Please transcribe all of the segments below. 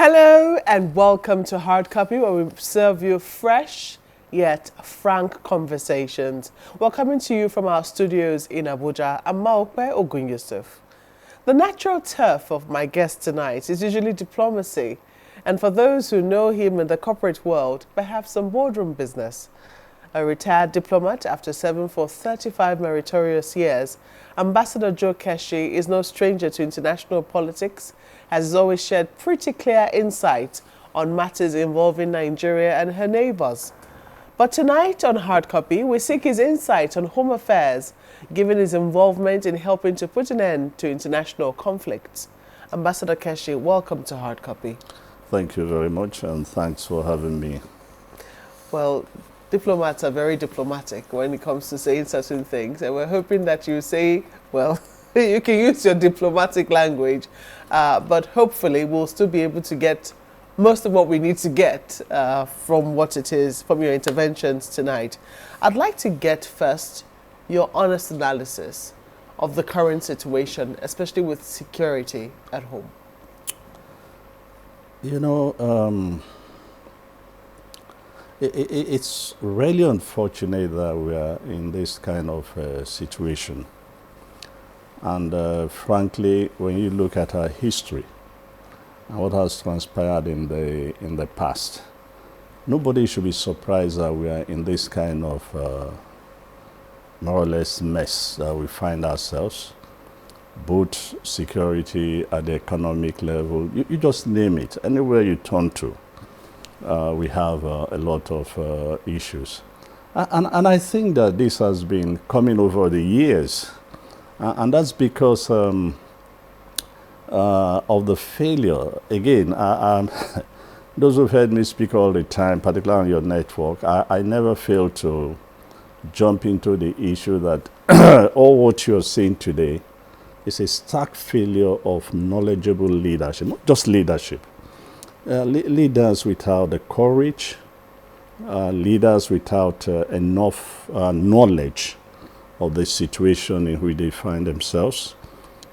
Hello and welcome to Hard Copy, where we serve you fresh yet frank conversations. We're coming to you from our studios in Abuja. I'm Maokwe Ogun Yusuf. The natural turf of my guest tonight is usually diplomacy, and for those who know him in the corporate world, perhaps some boardroom business. A retired diplomat after serving for 35 meritorious years, Ambassador Joe Keshi is no stranger to international politics, as he's always shared pretty clear insight on matters involving Nigeria and her neighbors. But tonight on Hard Copy, we seek his insight on home affairs, given his involvement in helping to put an end to international conflicts. Ambassador Keshi, welcome to Hard Copy. Thank you very much, and thanks for having me. Well, diplomats are very diplomatic when it comes to saying certain things, and we're hoping that you say, well, you can use your diplomatic language, but hopefully we'll still be able to get most of what we need to get from what it is, from your interventions tonight. I'd like to get first your honest analysis of the current situation, especially with security at home. You know, it's really unfortunate that we are in this kind of situation. And frankly, when you look at our history and what has transpired in the past, nobody should be surprised that we are in this kind of more or less mess that we find ourselves, both security at the economic level, you just name it. Anywhere you turn to, we have a lot of issues. And I think that this has been coming over the years. And that's because of the failure. Again, those who've heard me speak all the time, particularly on your network, I never fail to jump into the issue that all what you're seeing today is a stark failure of knowledgeable leadership, not just leadership. Leaders without the courage, leaders without enough knowledge of the situation in which they find themselves.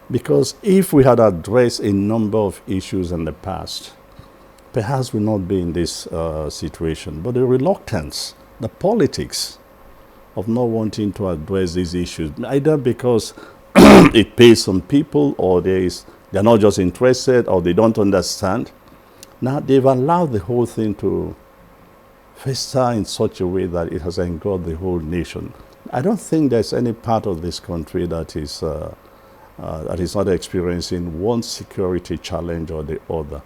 Because if we had addressed a number of issues in the past, perhaps we'll not be in this situation. But the reluctance, the politics of not wanting to address these issues, either because it pays some people, or they're not just interested, or they don't understand. Now they've allowed the whole thing to fester in such a way that it has engulfed the whole nation. I don't think there's any part of this country that is not experiencing one security challenge or the other.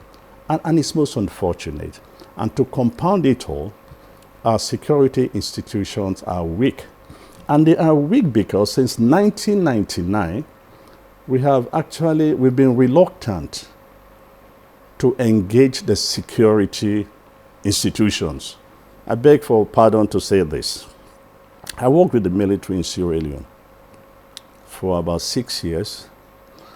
And it's most unfortunate. And to compound it all, our security institutions are weak. And they are weak because since 1999, we've been reluctant to engage the security institutions. I beg for pardon to say this. I worked with the military in Sierra Leone for about 6 years.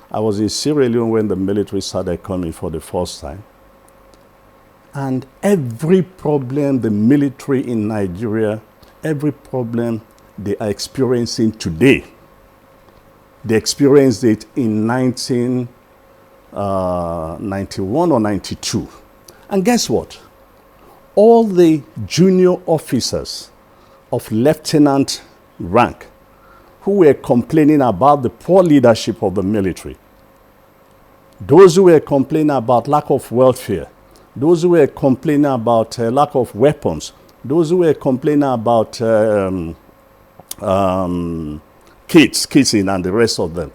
I was in Sierra Leone when the military started coming for the first time. And every problem the military in Nigeria, every problem they are experiencing today, they experienced it in 1991 or 92. And guess what? All the junior officers of lieutenant rank who were complaining about the poor leadership of the military, those who were complaining about lack of welfare, those who were complaining about lack of weapons, those who were complaining about kitchen and the rest of them.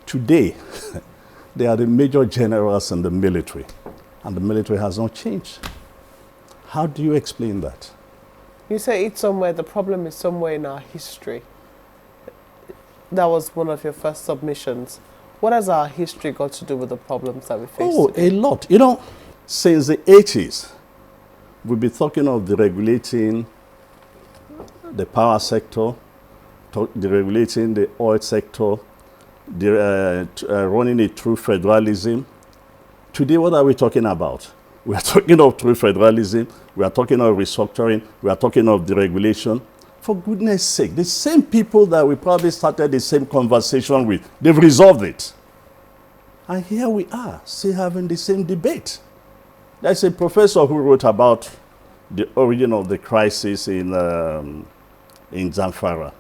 Today, they are the major generals in the military, and the military has not changed. How do you explain that? You say it's somewhere, the problem is somewhere in our history. That was one of your first submissions. What has our history got to do with the problems that we face today? A lot. You know, since the 80s, we've been talking of deregulating the power sector, deregulating the oil sector, running it through federalism. Today, what are we talking about? We are talking of true federalism, we are talking of restructuring, we are talking of deregulation. For goodness sake, the same people that we probably started the same conversation with, they've resolved it. And here we are, still having the same debate. There's a professor who wrote about the origin of the crisis in Zamfara.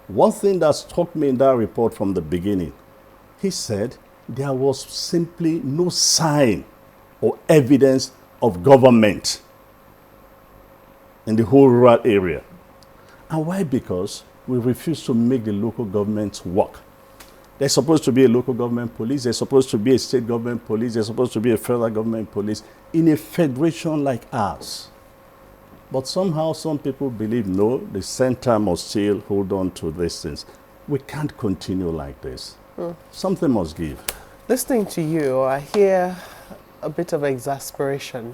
One thing that struck me in that report from the beginning, he said there was simply no sign or evidence of government in the whole rural area. And why? Because we refuse to make the local governments work. There's supposed to be a local government police, there's supposed to be a state government police, there's supposed to be a federal government police in a federation like ours. But somehow some people believe, no, the center must still hold on to these things. We can't continue like this. Something must give. Listening to you, I hear a bit of exasperation.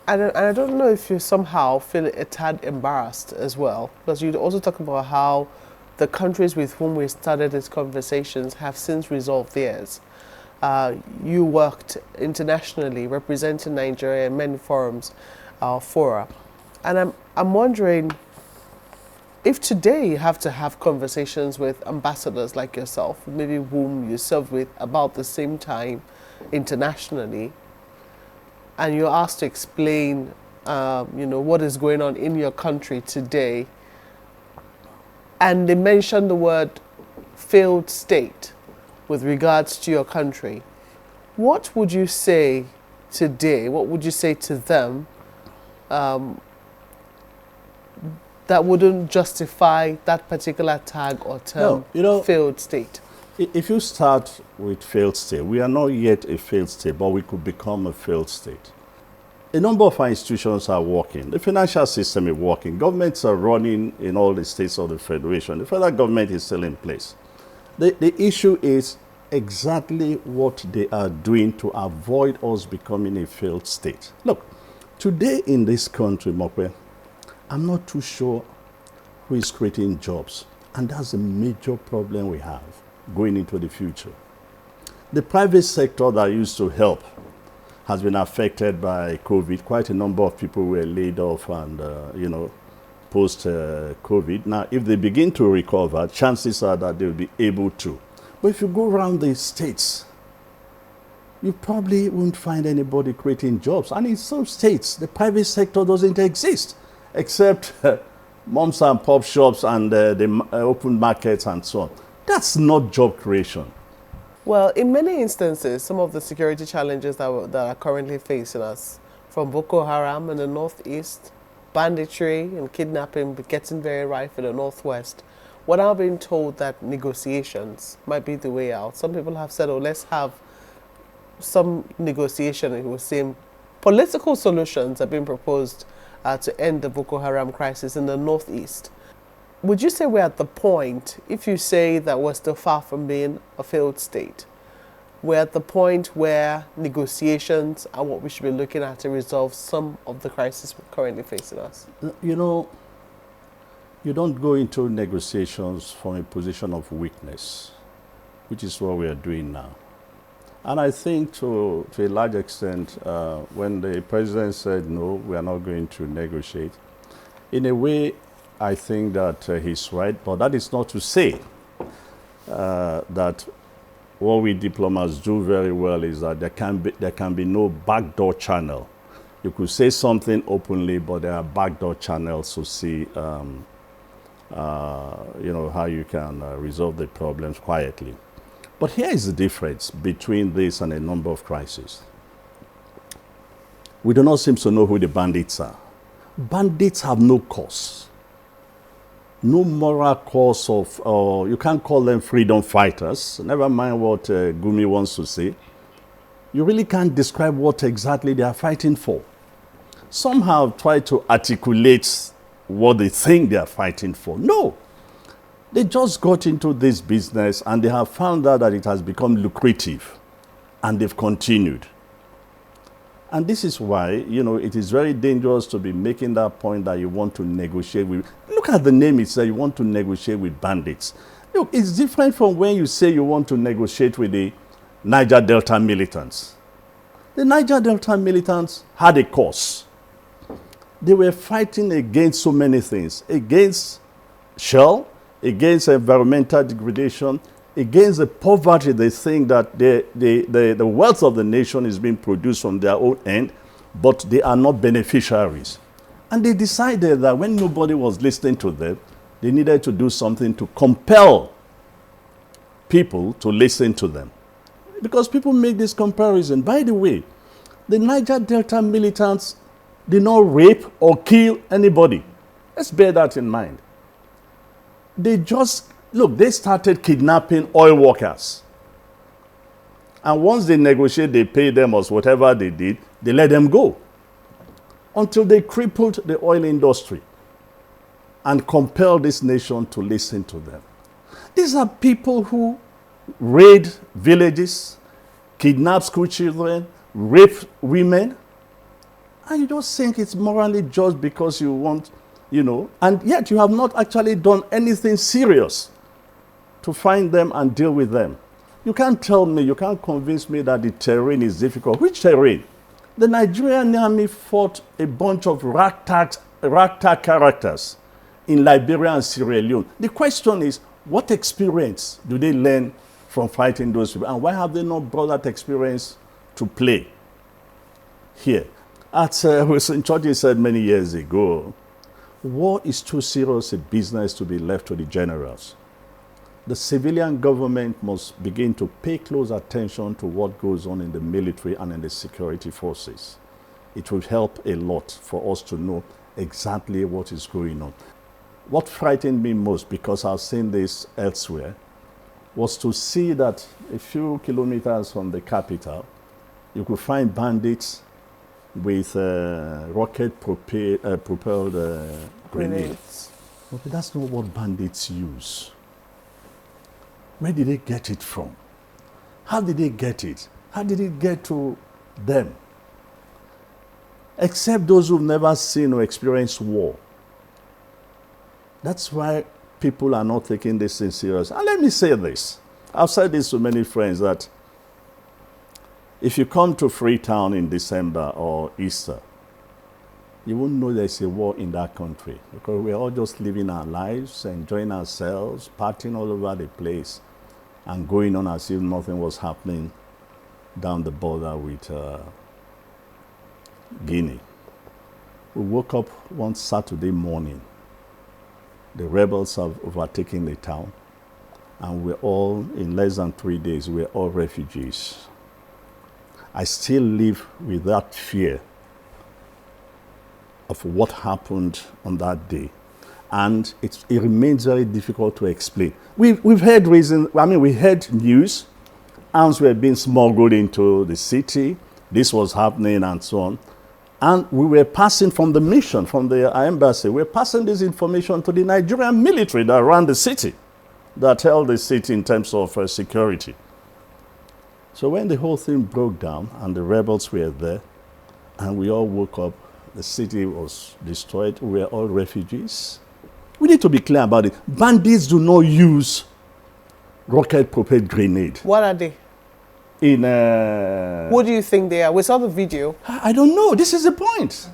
I don't know if you somehow feel a tad embarrassed as well, because you also talk about how the countries with whom we started these conversations have since resolved theirs. You worked internationally, representing Nigeria in many forums, fora. And I'm wondering if today you have to have conversations with ambassadors like yourself, maybe whom you served with about the same time internationally, and you're asked to explain, what is going on in your country today, and they mention the word failed state with regards to your country, what would you say today? What would you say to them that wouldn't justify that particular tag or term, failed state? If you start with failed state, we are not yet a failed state, but we could become a failed state. A number of our institutions are working. The financial system is working. Governments are running in all the states of the federation. The federal government is still in place. The issue is exactly what they are doing to avoid us becoming a failed state. Look, today in this country, Mokwe, I'm not too sure who is creating jobs. And that's a major problem we have going into the future. The private sector that used to help has been affected by COVID. Quite a number of people were laid off and, post-COVID. Now, if they begin to recover, chances are that they'll be able to. But if you go around the states, you probably won't find anybody creating jobs. And in some states, the private sector doesn't exist, except moms and pop shops and the open markets and so on. That's not job creation. Well, in many instances, some of the security challenges that are currently facing us, from Boko Haram in the northeast, banditry and kidnapping getting very rife in the northwest, we're now being told that negotiations might be the way out. Some people have said, let's have some negotiation. It was saying political solutions are being proposed to end the Boko Haram crisis in the northeast. Would you say we're at the point, if you say that we're still far from being a failed state, we're at the point where negotiations are what we should be looking at to resolve some of the crises currently facing us? You don't go into negotiations from a position of weakness, which is what we are doing now. And I think to a large extent, when the president said, no, we are not going to negotiate, in a way, I think that he's right, but that is not to say that what we diplomats do very well is that there can be no backdoor channel. You could say something openly, but there are backdoor channels to see, how you can resolve the problems quietly. But here is the difference between this and a number of crises. We do not seem to know who the bandits are. Bandits have no cause. No moral cause of, you can't call them freedom fighters. Never mind what Gumi wants to say. You really can't describe what exactly they are fighting for. Some have tried to articulate what they think they are fighting for. No. They just got into this business and they have found out that it has become lucrative. And they've continued. And this is why, it is very dangerous to be making that point that you want to negotiate with. Look at the name itself, you want to negotiate with bandits. Look, it's different from when you say you want to negotiate with the Niger Delta militants. The Niger Delta militants had a cause. They were fighting against so many things, against Shell, against environmental degradation, against the poverty. They think that the wealth of the nation is being produced from their own end, but they are not beneficiaries. And they decided that when nobody was listening to them, they needed to do something to compel people to listen to them. Because people make this comparison. By the way, the Niger Delta militants did not rape or kill anybody. Let's bear that in mind. They just, look, they started kidnapping oil workers. And once they negotiate, they pay them or whatever they did, they let them go. Until they crippled the oil industry and compelled this nation to listen to them. These are people who raid villages, kidnap school children, rape women, and you don't think it's morally just because you want, and yet you have not actually done anything serious to find them and deal with them. You can't tell me, you can't convince me that the terrain is difficult. Which terrain? The Nigerian army fought a bunch of ragtag characters in Liberia and Sierra Leone. The question is, what experience do they learn from fighting those people? And why have they not brought that experience to play here? Wilson Churchill said many years ago, war is too serious a business to be left to the generals. The civilian government must begin to pay close attention to what goes on in the military and in the security forces. It will help a lot for us to know exactly what is going on. What frightened me most, because I've seen this elsewhere, was to see that a few kilometers from the capital, you could find bandits with rocket-propelled grenades. But that's not what bandits use. Where did they get it from? How did they get it? How did it get to them? Except those who've never seen or experienced war. That's why people are not taking this thing serious. And let me say this. I've said this to many friends, that if you come to Freetown in December or Easter, you won't know there's a war in that country, because we're all just living our lives, enjoying ourselves, partying all over the place, and going on as if nothing was happening down the border with Guinea. We woke up one Saturday morning. The rebels have overtaken the town, and we're all, in less than 3 days, we're all refugees. I still live with that fear of what happened on that day. And it remains very difficult to explain. We've heard we heard news. Arms were being smuggled into the city. This was happening and so on. And we were passing from the mission, from the embassy, we were passing this information to the Nigerian military that ran the city, that held the city in terms of security. So when the whole thing broke down and the rebels were there, and we all woke up, the city was destroyed, we were all refugees. We need to be clear about it. Bandits do not use rocket-propelled grenade. What are they? What do you think they are? We saw the video. I don't know. This is the point.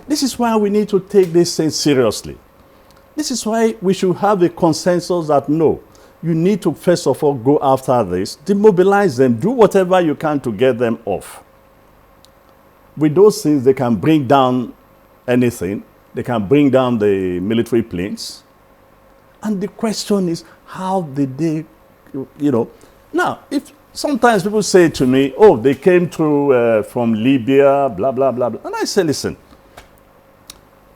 This is why we need to take this thing seriously. This is why we should have a consensus that no, you need to first of all go after this, demobilize them, do whatever you can to get them off. With those things, they can bring down anything. They can bring down the military planes. And the question is, how did they, Now, if sometimes people say to me, oh, they came through from Libya, blah, blah, blah, blah. And I say, listen,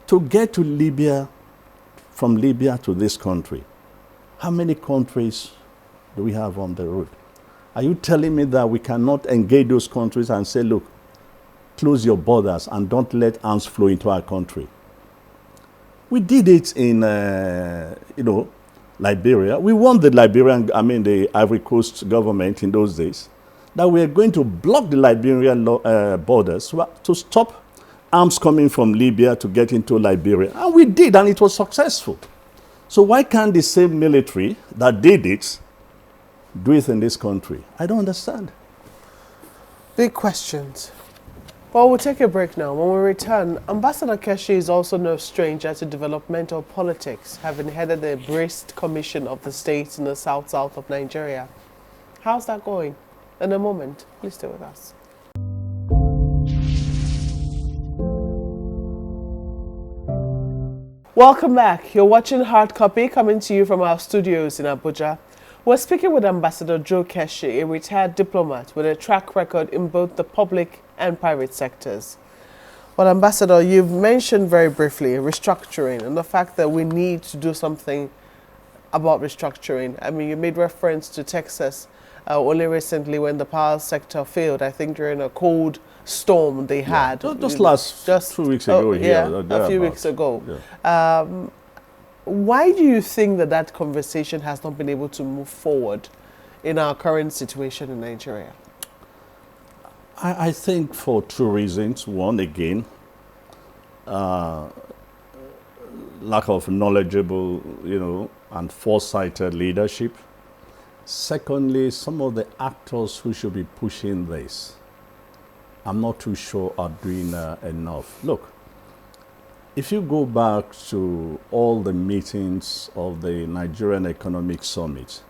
to get to Libya, from Libya to this country, how many countries do we have on the road? Are you telling me that we cannot engage those countries and say, look, close your borders and don't let arms flow into our country? We did it in, Liberia. We warned the Ivory Coast government in those days that we are going to block the Liberian borders to stop arms coming from Libya to get into Liberia. And we did, and it was successful. So why can't the same military that did it do it in this country? I don't understand. Big questions. Well, we'll take a break now. When we return, Ambassador Keshi is also no stranger to developmental politics, having headed the Braced Commission of the states in the south of Nigeria. How's that going? In a moment, please stay with us. Welcome back. You're watching Hard Copy, coming to you from our studios in Abuja. We're speaking with Ambassador Joe Keshi, a retired diplomat with a track record in both the public and private sectors. Well, Ambassador, you've mentioned very briefly restructuring and the fact that we need to do something about restructuring. I mean, you made reference to Texas only recently when the power sector failed, I think during a cold storm they had. Just 2 weeks ago here. A few weeks ago. Yeah. Why do you think that that conversation has not been able to move forward in our current situation in Nigeria? I think for two reasons. One, again, lack of knowledgeable, and foresighted leadership. Secondly, some of the actors who should be pushing this, I'm not too sure are doing enough. Look, if you go back to all the meetings of the Nigerian Economic Summit,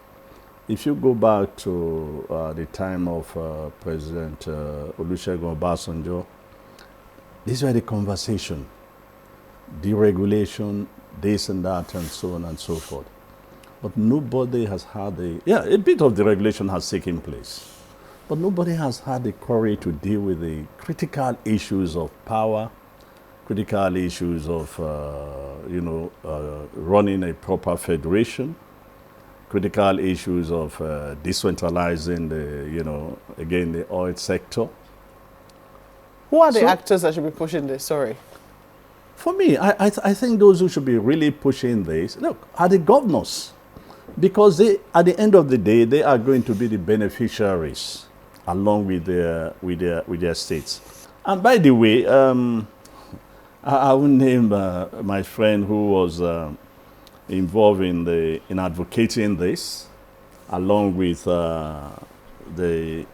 if you go back to the time of President Olusegun Obasanjo, these were the conversation, deregulation, this and that, and so on and so forth. But nobody has had a bit of deregulation has taken place, but nobody has had the courage to deal with the critical issues of power, critical issues of, running a proper federation, critical issues of decentralizing the oil sector. Who are the actors that should be pushing this? Sorry. For me, I think those who should be really pushing this, look, are the governors. Because they, at the end of the day, they are going to be the beneficiaries along with their states. And by the way, I will name my friend who was involved in advocating this, along with the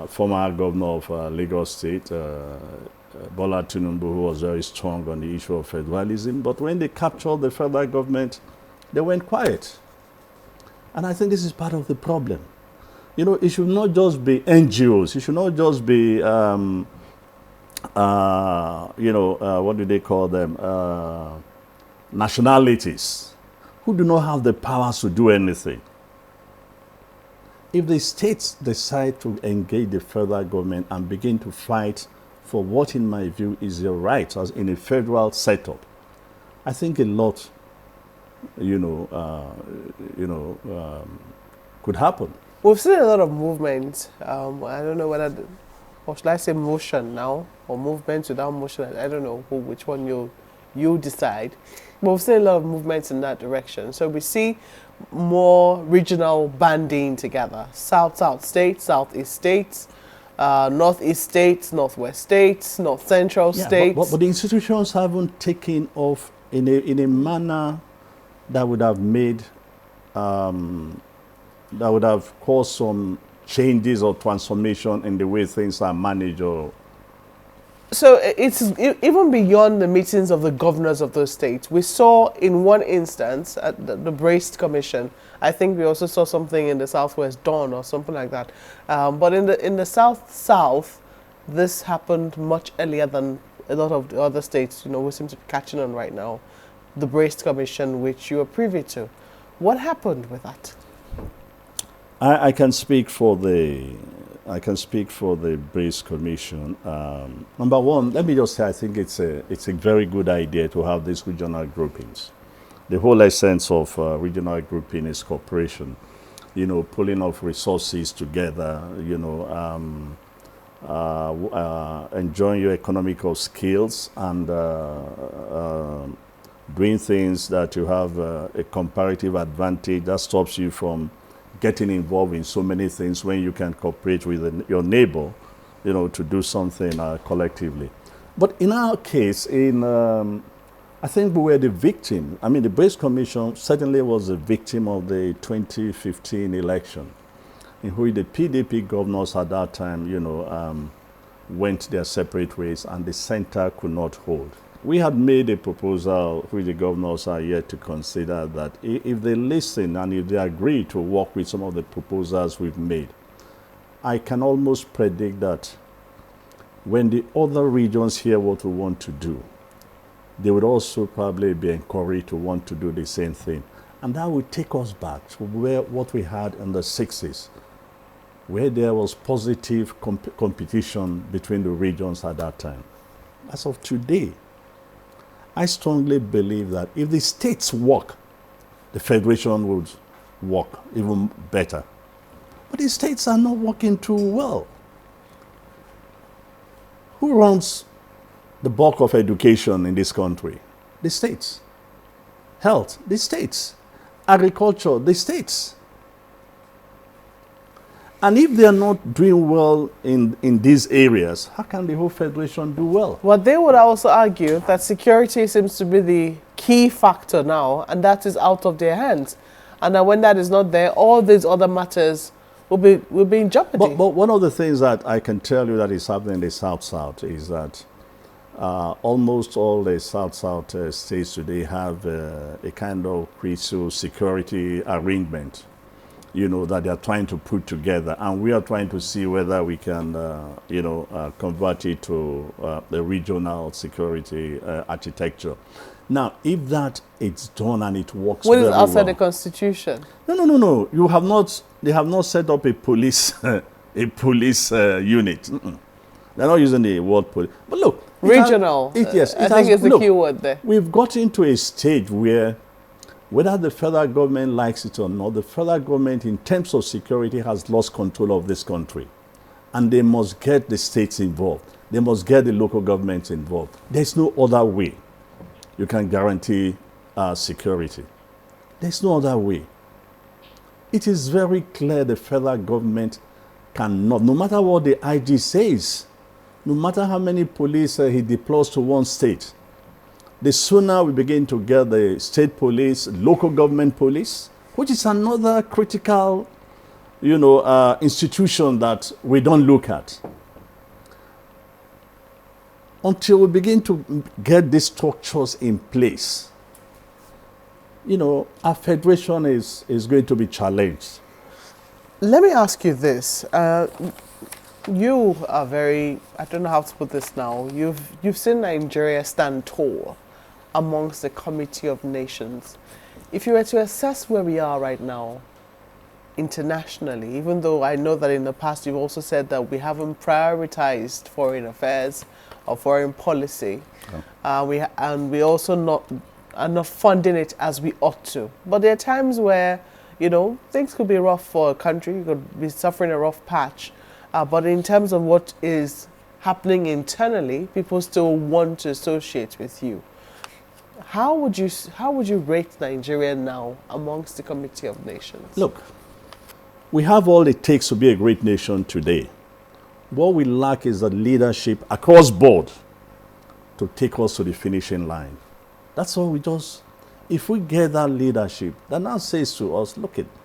former governor of Lagos State, Bola Tinubu, who was very strong on the issue of federalism. But when they captured the federal government, they went quiet. And I think this is part of the problem. It should not just be NGOs. It should not just be, what do they call them? Nationalities who do not have the powers to do anything. If the states decide to engage the federal government and begin to fight for what, in my view, is their right as in a federal setup, I think a lot could happen. We've seen a lot of movement. I don't know whether, or should I say motion now, or movement without motion. I don't know which one you decide. But we've seen a lot of movements in that direction. So we see more regional banding together. South states, Southeast states, Northeast states, Northwest states, North Central states. But the institutions haven't taken off in a manner that would have made, that would have caused some changes or transformation in the way things are managed. So it's even beyond the meetings of the governors of those states. We saw in one instance at the Braced Commission, I think we also saw something in the Southwest Dawn or something like that. But in the South, this happened much earlier than a lot of the other states. We seem to be catching on right now. The Braced Commission, which you are privy to. What happened with that? I can speak for the Braced Commission. Number one, let me just say I think it's a very good idea to have these regional groupings. The whole essence of regional grouping is cooperation. Pulling of resources together. Enjoying your economical skills and doing things that you have a comparative advantage that stops you from getting involved in so many things when you can cooperate with your neighbor, to do something collectively. But in our case, I think we were the victim. I mean, the Braced Commission certainly was a victim of the 2015 election, in which the PDP governors at that time, went their separate ways and the center could not hold. We had made a proposal which the governors are yet to consider that if they listen and if they agree to work with some of the proposals we've made, I can almost predict that when the other regions hear what we want to do, they would also probably be encouraged to want to do the same thing. And that would take us back to what we had in the 60s, where there was positive competition between the regions at that time. As of today, I strongly believe that if the states work, the federation would work even better. But the states are not working too well. Who runs the bulk of education in this country? The states. Health, the states. Agriculture, the states. And if they are not doing well in these areas, how can the whole federation do well? Well, they would also argue that security seems to be the key factor now, and that is out of their hands. And that when that is not there, all these other matters will be in jeopardy. But one of the things that I can tell you that is happening in the South-South is that almost all the South-South states today have a kind of critical security arrangement, that they are trying to put together. And we are trying to see whether we can, convert it to the regional security architecture. Now, if that it's done and it works what very is outside well, the Constitution? No. They have not set up a police unit. They're not using the word police. But look, regional. I think it's the key word there. We've got into a stage where, whether the federal government likes it or not, the federal government, in terms of security, has lost control of this country. And they must get the states involved. They must get the local governments involved. There's no other way you can guarantee security. There's no other way. It is very clear the federal government cannot, no matter what the IG says, no matter how many police he deploys to one state, the sooner we begin to get the state police, local government police, which is another critical, institution that we don't look at. Until we begin to get these structures in place, our federation is going to be challenged. Let me ask you this. You are very, I don't know how to put this now, you've seen Nigeria stand tall amongst the Committee of Nations. If you were to assess where we are right now, internationally, even though I know that in the past you've also said that we haven't prioritized foreign affairs or foreign policy, we also are not funding it as we ought to. But there are times where, things could be rough for a country, you could be suffering a rough patch. But in terms of what is happening internally, people still want to associate with you. How would you rate Nigeria now amongst the Committee of Nations? Look, we have all it takes to be a great nation today. What we lack is the leadership across board to take us to the finishing line. That's all if we get that leadership, that now says to us,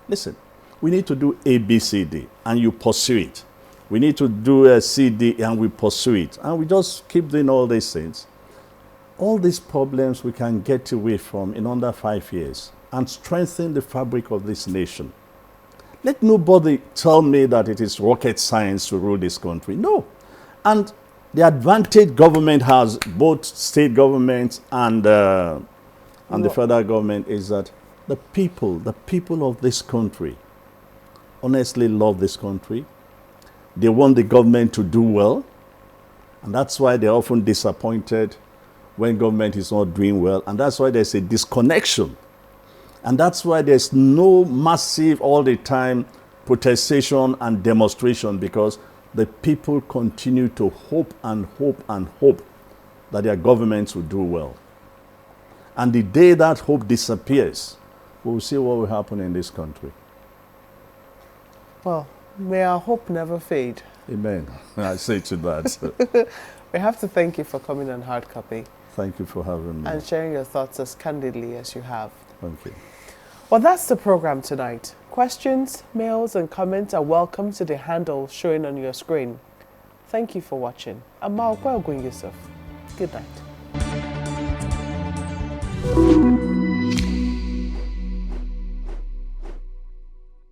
listen, we need to do A, B, C, D, and you pursue it. We need to do a C, D, and we pursue it. And we just keep doing all these things. All these problems we can get away from in under 5 years and strengthen the fabric of this nation. Let nobody tell me that it is rocket science to rule this country. No. And the advantage government has, both state governments and the federal government, is that the people of this country honestly love this country. They want the government to do well. And that's why they're often disappointed when government is not doing well. And that's why there's a disconnection. And that's why there's no massive, all the time, protestation and demonstration, because the people continue to hope and hope and hope that their governments will do well. And the day that hope disappears, we'll see what will happen in this country. Well, may our hope never fade. Amen. I say to that. We have to thank you for coming on Hard Copy. Thank you for having me. And sharing your thoughts as candidly as you have. Thank you. Well, that's the program tonight. Questions, mails, and comments are welcome to the handle showing on your screen. Thank you for watching. I'm Maokwe Ogun Yusuf. Good night.